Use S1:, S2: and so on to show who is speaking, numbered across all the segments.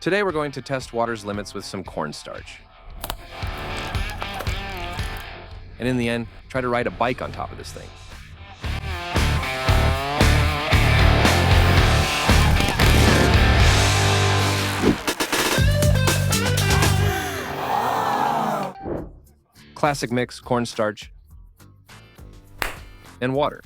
S1: Today we're going to test water's limits with some cornstarch. And in the end, try to ride a bike on top of this thing. Classic mix, cornstarch, and water.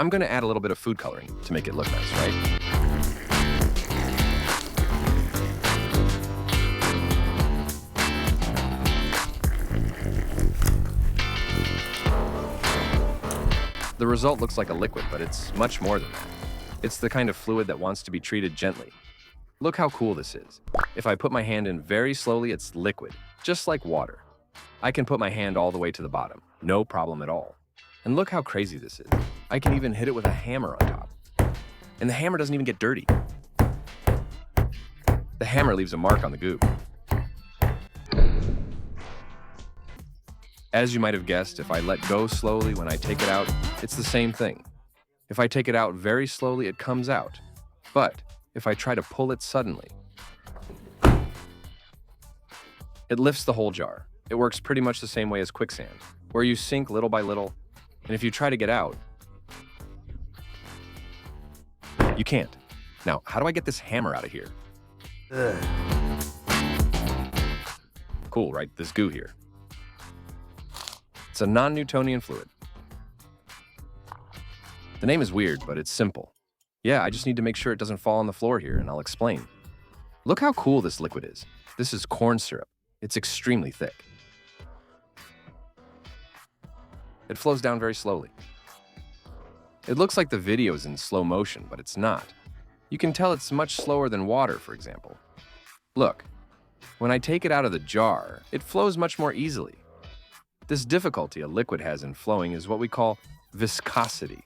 S1: I'm going to add a little bit of food coloring to make it look nice, right? The result looks like a liquid, but it's much more than that. It's the kind of fluid that wants to be treated gently. Look how cool this is. If I put my hand in very slowly, it's liquid, just like water. I can put my hand all the way to the bottom, no problem at all. And look how crazy this is. I can even hit it with a hammer on top. And the hammer doesn't even get dirty. The hammer leaves a mark on the goop. As you might have guessed, if I let go slowly when I take it out, it's the same thing. If I take it out very slowly, it comes out. But if I try to pull it suddenly, it lifts the whole jar. It works pretty much the same way as quicksand, where you sink little by little, and if you try to get out, you can't. Now, how do I get this hammer out of here? Cool, right? This goo here. It's a non-Newtonian fluid. The name is weird, but it's simple. Yeah, I just need to make sure it doesn't fall on the floor here, and I'll explain. Look how cool this liquid is. This is corn syrup. It's extremely thick. It flows down very slowly. It looks like the video is in slow motion, but it's not. You can tell it's much slower than water, for example. Look, when I take it out of the jar, it flows much more easily. This difficulty a liquid has in flowing is what we call viscosity.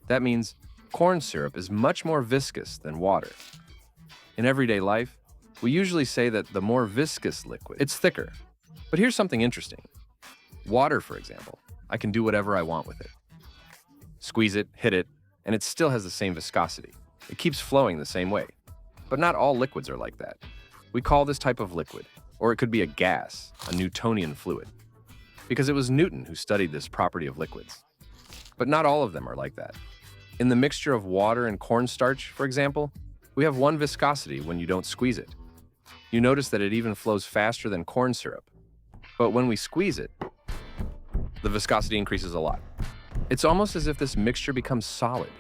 S1: That means corn syrup is much more viscous than water. In everyday life, we usually say that the more viscous liquid, it's thicker. But here's something interesting. Water, for example, I can do whatever I want with it. Squeeze it, hit it, and it still has the same viscosity. It keeps flowing the same way. But not all liquids are like that. We call this type of liquid, or it could be a gas, a Newtonian fluid, because it was Newton who studied this property of liquids. But not all of them are like that. In the mixture of water and cornstarch, for example, we have one viscosity when you don't squeeze it. You notice that it even flows faster than corn syrup. But when we squeeze it, the viscosity increases a lot. It's almost as if this mixture becomes solid,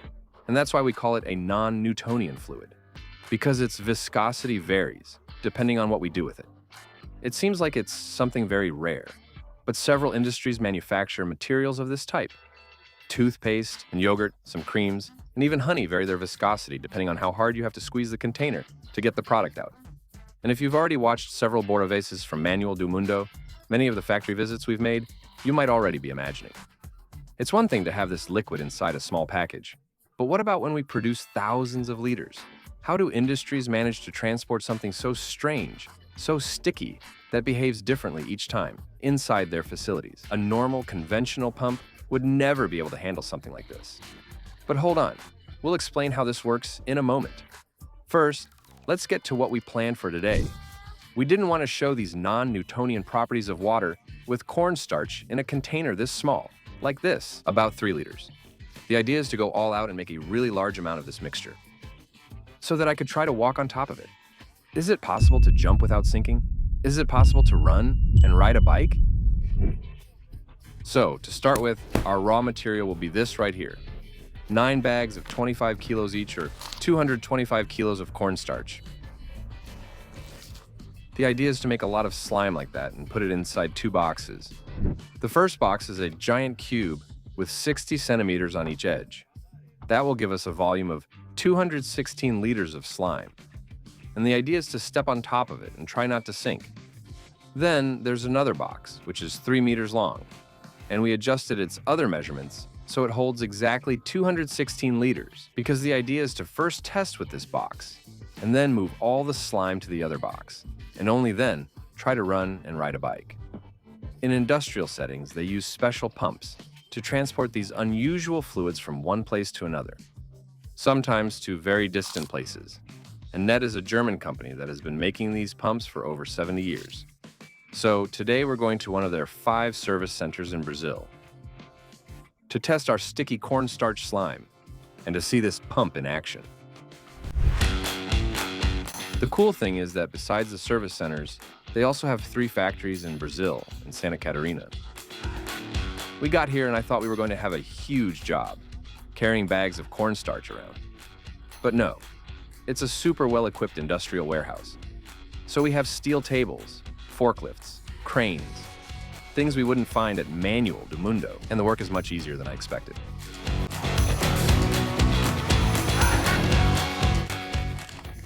S1: and that's why we call it a non-Newtonian fluid, because its viscosity varies depending on what we do with it. It seems like it's something very rare, but several industries manufacture materials of this type. Toothpaste and yogurt, some creams, and even honey vary their viscosity depending on how hard you have to squeeze the container to get the product out. And if you've already watched several Borovaces from Manual do Mundo, many of the factory visits we've made, you might already be imagining. It's one thing to have this liquid inside a small package, but what about when we produce thousands of liters? How do industries manage to transport something so strange, so sticky, that behaves differently each time inside their facilities? A normal, conventional pump would never be able to handle something like this. But hold on, we'll explain how this works in a moment. First, let's get to what we planned for today. We didn't want to show these non-Newtonian properties of water with cornstarch in a container this small, like this, about 3 liters. The idea is to go all out and make a really large amount of this mixture, so that I could try to walk on top of it. Is it possible to jump without sinking? Is it possible to run and ride a bike? So, to start with, our raw material will be this right here. 9 bags of 25 kilos each, or 225 kilos of cornstarch. The idea is to make a lot of slime like that and put it inside 2 boxes. The first box is a giant cube with 60 centimeters on each edge. That will give us a volume of 216 liters of slime. And the idea is to step on top of it and try not to sink. Then there's another box, which is 3 meters long, and we adjusted its other measurements so it holds exactly 216 liters, because the idea is to first test with this box, and then move all the slime to the other box, and only then try to run and ride a bike. In industrial settings, they use special pumps to transport these unusual fluids from one place to another, sometimes to very distant places, and Net is a German company that has been making these pumps for over 70 years. So today we're going to one of their 5 service centers in Brazil to test our sticky cornstarch slime and to see this pump in action. The cool thing is that besides the service centers, they also have 3 factories in Brazil and Santa Catarina. We got here and I thought we were going to have a huge job, carrying bags of cornstarch around. But no, it's a super well-equipped industrial warehouse. So we have steel tables, forklifts, cranes, things we wouldn't find at manual do mundo, and the work is much easier than I expected.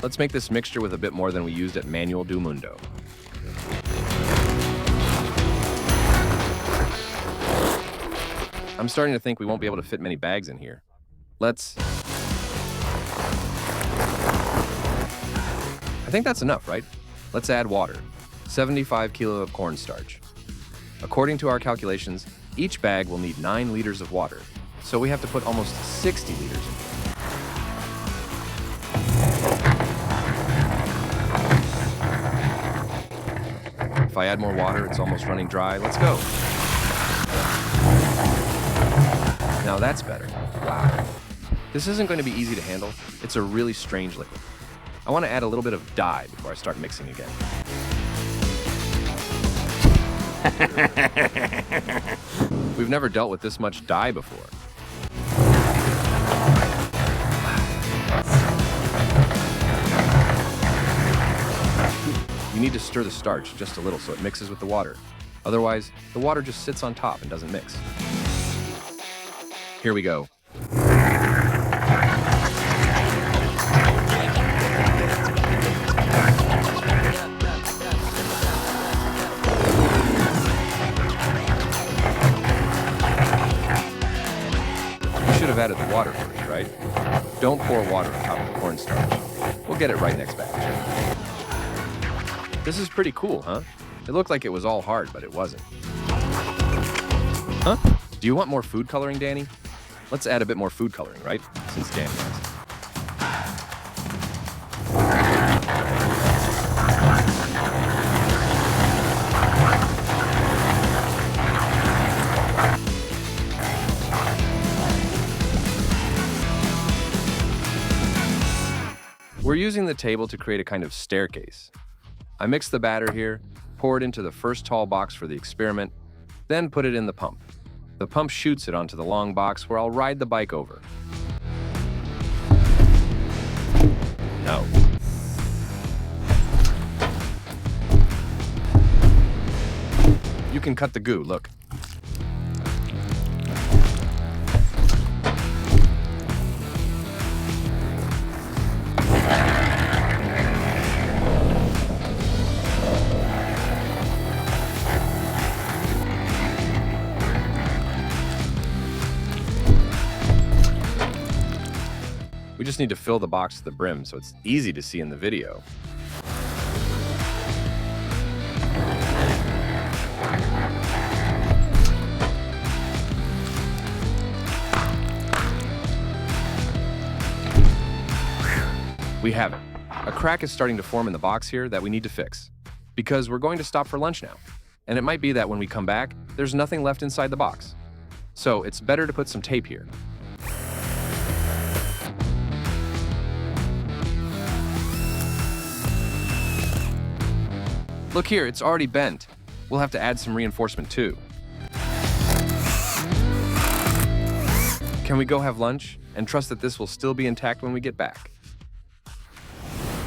S1: Let's make this mixture with a bit more than we used at manual do mundo. I'm starting to think we won't be able to fit many bags in here. I think that's enough, right? Let's add water. 75 kilo of cornstarch. According to our calculations, each bag will need 9 liters of water, so we have to put almost 60 liters in here. If I add more water, it's almost running dry. Let's go. Now that's better. Wow. This isn't going to be easy to handle. It's a really strange liquid. I want to add a little bit of dye before I start mixing again. We've never dealt with this much dye before. You need to stir the starch just a little so it mixes with the water. Otherwise, the water just sits on top and doesn't mix. Here we go. Should have added the water first, right? Don't pour water on top of the cornstarch. We'll get it right next batch. This is pretty cool, huh? It looked like it was all hard, but it wasn't. Huh? Do you want more food coloring, Danny? Let's add a bit more food coloring, right? Since Danny asked. We're using the table to create a kind of staircase. I mix the batter here, pour it into the first tall box for the experiment, then put it in the pump. The pump shoots it onto the long box where I'll ride the bike over. No. You can cut the goo, look. We just need to fill the box to the brim so it's easy to see in the video. We have it. A crack is starting to form in the box here that we need to fix, because we're going to stop for lunch now. And it might be that when we come back, there's nothing left inside the box. So it's better to put some tape here. Look here, it's already bent. We'll have to add some reinforcement too. Can we go have lunch and trust that this will still be intact when we get back?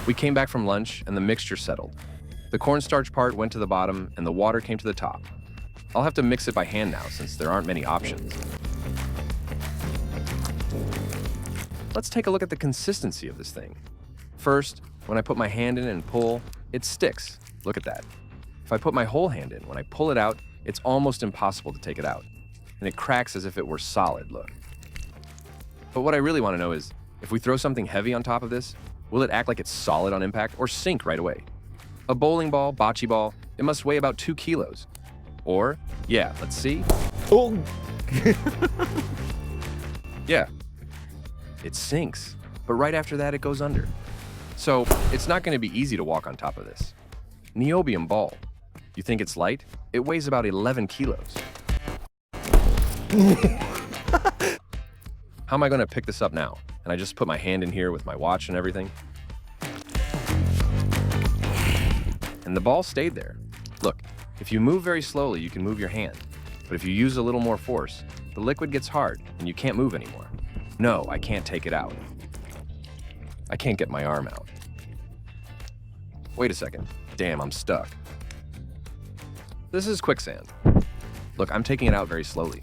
S1: We came back from lunch and the mixture settled. The cornstarch part went to the bottom and the water came to the top. I'll have to mix it by hand now since there aren't many options. Let's take a look at the consistency of this thing. First, when I put my hand in and pull, it sticks. Look at that. If I put my whole hand in, when I pull it out, it's almost impossible to take it out. And it cracks as if it were solid, look. But what I really want to know is, if we throw something heavy on top of this, will it act like it's solid on impact or sink right away? A bowling ball, bocce ball, it must weigh about 2 kilos. Or, yeah, let's see. Oh! Yeah, it sinks, but right after that it goes under. So it's not going to be easy to walk on top of this. Niobium ball. You think it's light? It weighs about 11 kilos. How am I going to pick this up now? And I just put my hand in here with my watch and everything. And the ball stayed there. Look, if you move very slowly, you can move your hand. But if you use a little more force, the liquid gets hard and you can't move anymore. No, I can't take it out. I can't get my arm out. Wait a second. Damn, I'm stuck. This is quicksand. Look, I'm taking it out very slowly.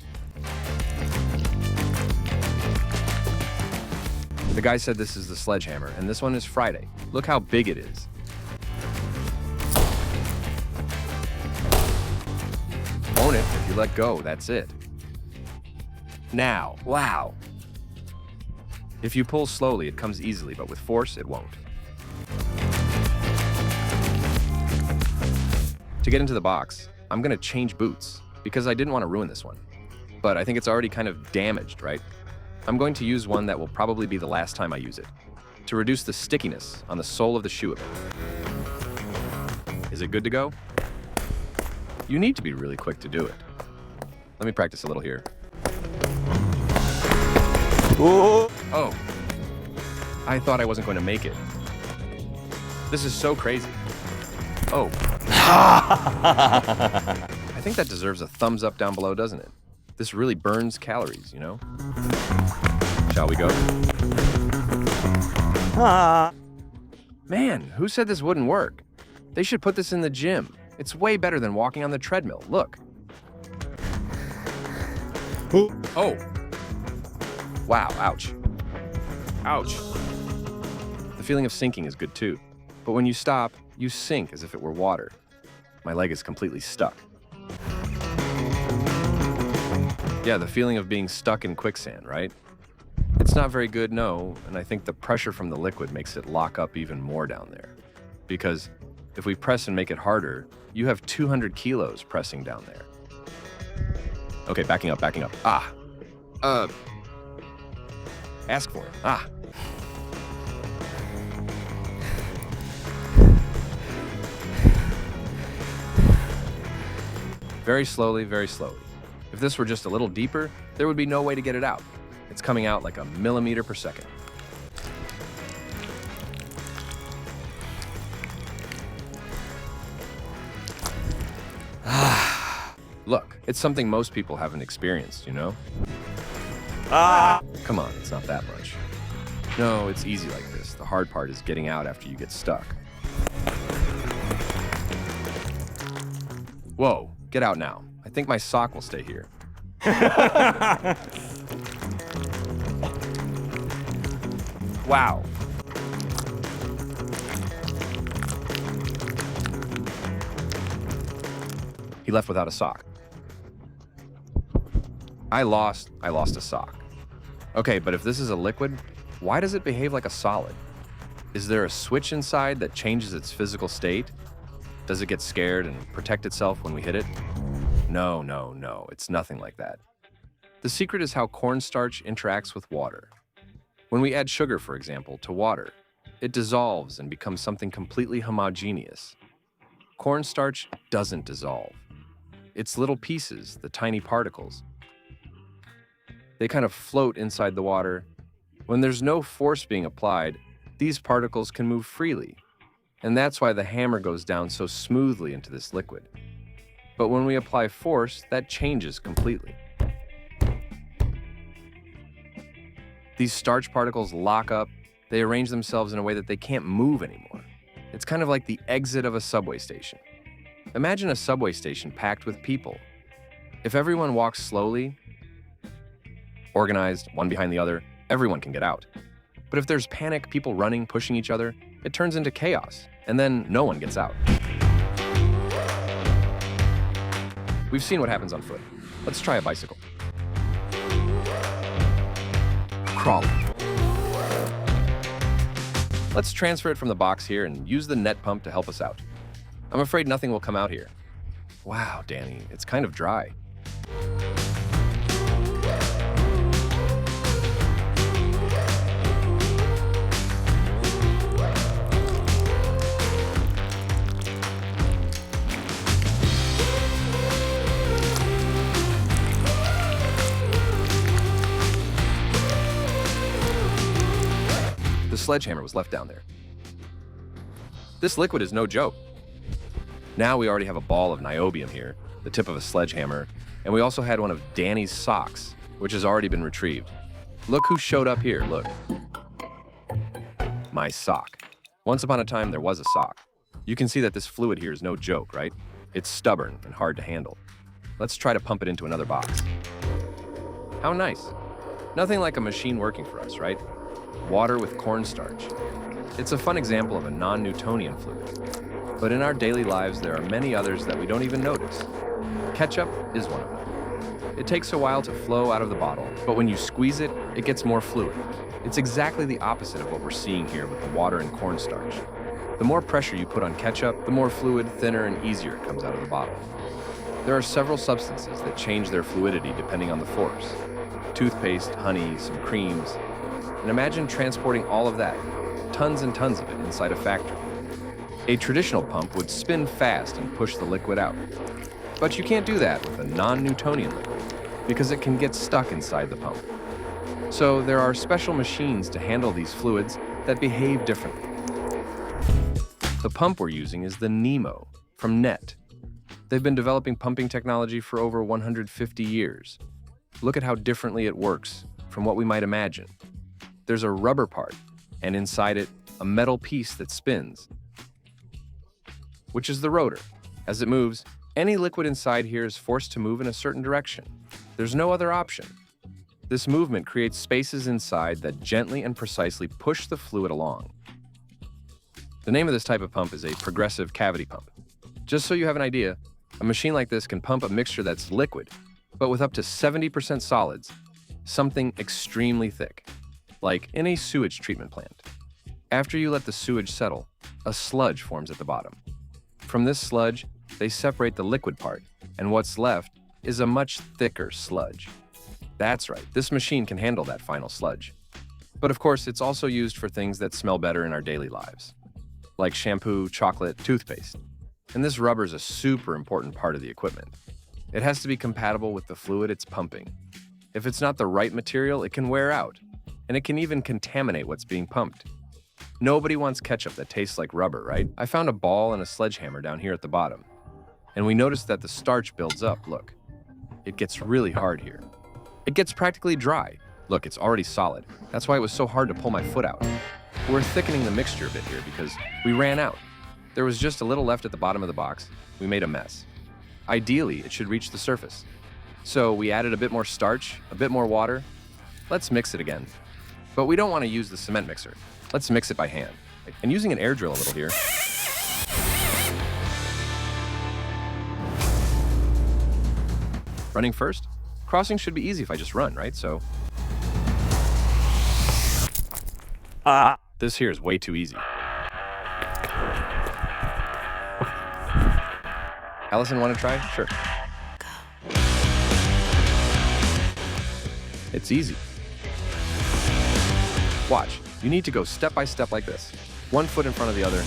S1: The guy said this is the sledgehammer, and this one is Friday. Look how big it is. Own it. If you let go, that's it. Now, wow. If you pull slowly, it comes easily, but with force, it won't. To get into the box, I'm gonna change boots, because I didn't want to ruin this one. But I think it's already kind of damaged, right? I'm going to use one that will probably be the last time I use it, to reduce the stickiness on the sole of the shoe a bit. Is it good to go? You need to be really quick to do it. Let me practice a little here. Oh, I thought I wasn't going to make it. This is so crazy. Oh. I think that deserves a thumbs up down below, doesn't it? This really burns calories, you know? Shall we go? Man, who said this wouldn't work? They should put this in the gym. It's way better than walking on the treadmill. Look. Oh. Wow, ouch. Ouch. The feeling of sinking is good too. But when you stop, you sink as if it were water. My leg is completely stuck. Yeah, the feeling of being stuck in quicksand, right? It's not very good, no, and I think the pressure from the liquid makes it lock up even more down there. Because if we press and make it harder, you have 200 kilos pressing down there. Okay, backing up. Ask for it. Very slowly, very slowly. If this were just a little deeper, there would be no way to get it out. It's coming out like a millimeter per second. Look, it's something most people haven't experienced, you know? Come on, it's not that much. No, it's easy like this. The hard part is getting out after you get stuck. Whoa, get out now. I think my sock will stay here. Wow. He left without a sock. I lost a sock. Okay, but if this is a liquid, why does it behave like a solid? Is there a switch inside that changes its physical state? Does it get scared and protect itself when we hit it? No, it's nothing like that. The secret is how cornstarch interacts with water. When we add sugar, for example, to water, it dissolves and becomes something completely homogeneous. Cornstarch doesn't dissolve. Its little pieces, the tiny particles, they kind of float inside the water. When there's no force being applied, these particles can move freely. And that's why the hammer goes down so smoothly into this liquid. But when we apply force, that changes completely. These starch particles lock up, they arrange themselves in a way that they can't move anymore. It's kind of like the exit of a subway station. Imagine a subway station packed with people. If everyone walks slowly, organized, one behind the other, everyone can get out. But if there's panic, people running, pushing each other, it turns into chaos, and then no one gets out. We've seen what happens on foot. Let's try a bicycle. Crawling. Let's transfer it from the box here and use the net pump to help us out. I'm afraid nothing will come out here. Wow, Danny, it's kind of dry. sledgehammer was left down there. This liquid is no joke. Now we already have a ball of niobium here, the tip of a sledgehammer, and we also had one of Danny's socks, which has already been retrieved. Look who showed up here, look. My sock. Once upon a time, there was a sock. You can see that this fluid here is no joke, right? It's stubborn and hard to handle. Let's try to pump it into another box. How nice. Nothing like a machine working for us, right? Water with cornstarch. It's a fun example of a non-Newtonian fluid. But in our daily lives, there are many others that we don't even notice. Ketchup is one of them. It takes a while to flow out of the bottle, but when you squeeze it, it gets more fluid. It's exactly the opposite of what we're seeing here with the water and cornstarch. The more pressure you put on ketchup, the more fluid, thinner, and easier it comes out of the bottle. There are several substances that change their fluidity depending on the force. Toothpaste, honey, some creams. And imagine transporting all of that, tons and tons of it, inside a factory. A traditional pump would spin fast and push the liquid out. But you can't do that with a non-Newtonian liquid because it can get stuck inside the pump. So there are special machines to handle these fluids that behave differently. The pump we're using is the Nemo from NET. They've been developing pumping technology for over 150 years. Look at how differently it works from what we might imagine. There's a rubber part, and inside it, a metal piece that spins, which is the rotor. As it moves, any liquid inside here is forced to move in a certain direction. There's no other option. This movement creates spaces inside that gently and precisely push the fluid along. The name of this type of pump is a progressive cavity pump. Just so you have an idea, a machine like this can pump a mixture that's liquid, but with up to 70% solids, something extremely thick, like in a sewage treatment plant. After you let the sewage settle, a sludge forms at the bottom. From this sludge, they separate the liquid part, and what's left is a much thicker sludge. That's right, this machine can handle that final sludge. But of course, it's also used for things that smell better in our daily lives, like shampoo, chocolate, toothpaste. And this rubber is a super important part of the equipment. It has to be compatible with the fluid it's pumping. If it's not the right material, it can wear out, and it can even contaminate what's being pumped. Nobody wants ketchup that tastes like rubber, right? I found a ball and a sledgehammer down here at the bottom, and we noticed that the starch builds up, look. It gets really hard here. It gets practically dry. Look, it's already solid. That's why it was so hard to pull my foot out. We're thickening the mixture a bit here because we ran out. There was just a little left at the bottom of the box. We made a mess. Ideally, it should reach the surface. So we added a bit more starch, a bit more water. Let's mix it again. But we don't want to use the cement mixer. Let's mix it by hand. And using an air drill a little here. Running first? Crossing should be easy if I just run, right? So. This here is way too easy. Allison, want to try? Sure. It's easy. Watch. You need to go step by step like this. One foot in front of the other.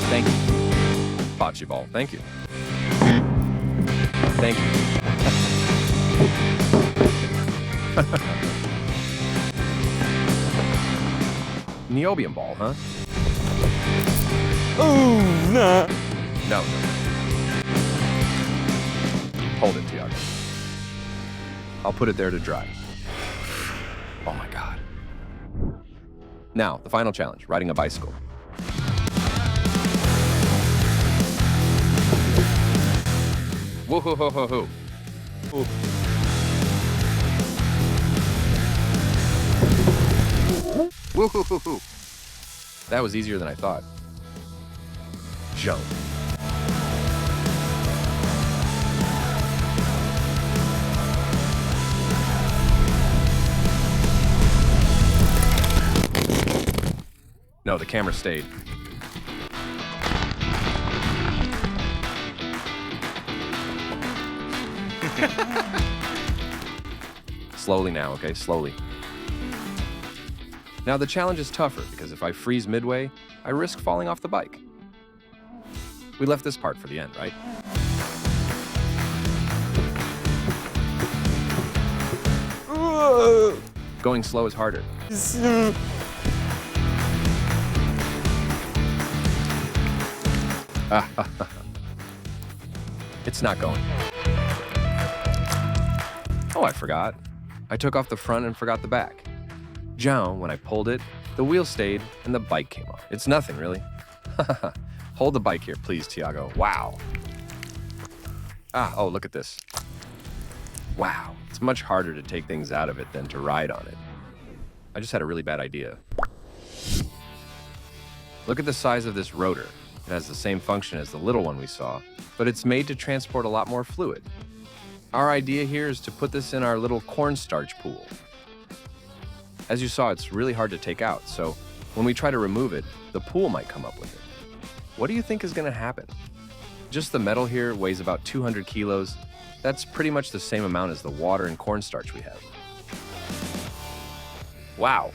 S1: Thank you. Bocce ball. Thank you. Thank you. Niobium ball, huh?
S2: Oh, nah.
S1: No. Hold it, Tiago. I'll put it there to dry. Oh my God. Now, the final challenge, riding a bicycle. Woo-hoo-hoo-hoo-hoo. Ooh. Woo-hoo-hoo-hoo. That was easier than I thought. Jump. No, the camera stayed. Slowly now, okay? Slowly. Now the challenge is tougher because if I freeze midway, I risk falling off the bike. We left this part for the end, right? Going slow is harder. It's not going. Oh, I forgot. I took off the front and forgot the back. When I pulled it, the wheel stayed and the bike came off. It's nothing, really. Hold the bike here, please, Tiago. Wow. Oh, look at this. Wow, it's much harder to take things out of it than to ride on it. I just had a really bad idea. Look at the size of this rotor. It has the same function as the little one we saw, but it's made to transport a lot more fluid. Our idea here is to put this in our little cornstarch pool. As you saw, it's really hard to take out, so when we try to remove it, the pool might come up with it. What do you think is going to happen? Just the metal here weighs about 200 kilos. That's pretty much the same amount as the water and cornstarch we have. Wow.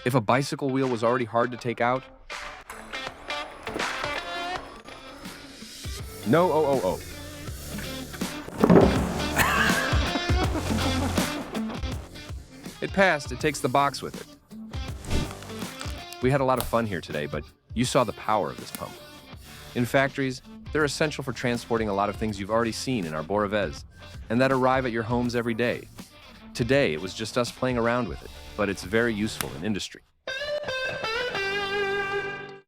S1: If a bicycle wheel was already hard to take out, no, It passed. It takes the box with it. We had a lot of fun here today, but you saw the power of this pump. In factories, they're essential for transporting a lot of things you've already seen in our Boravez, and that arrive at your homes every day. Today, it was just us playing around with it, but it's very useful in industry.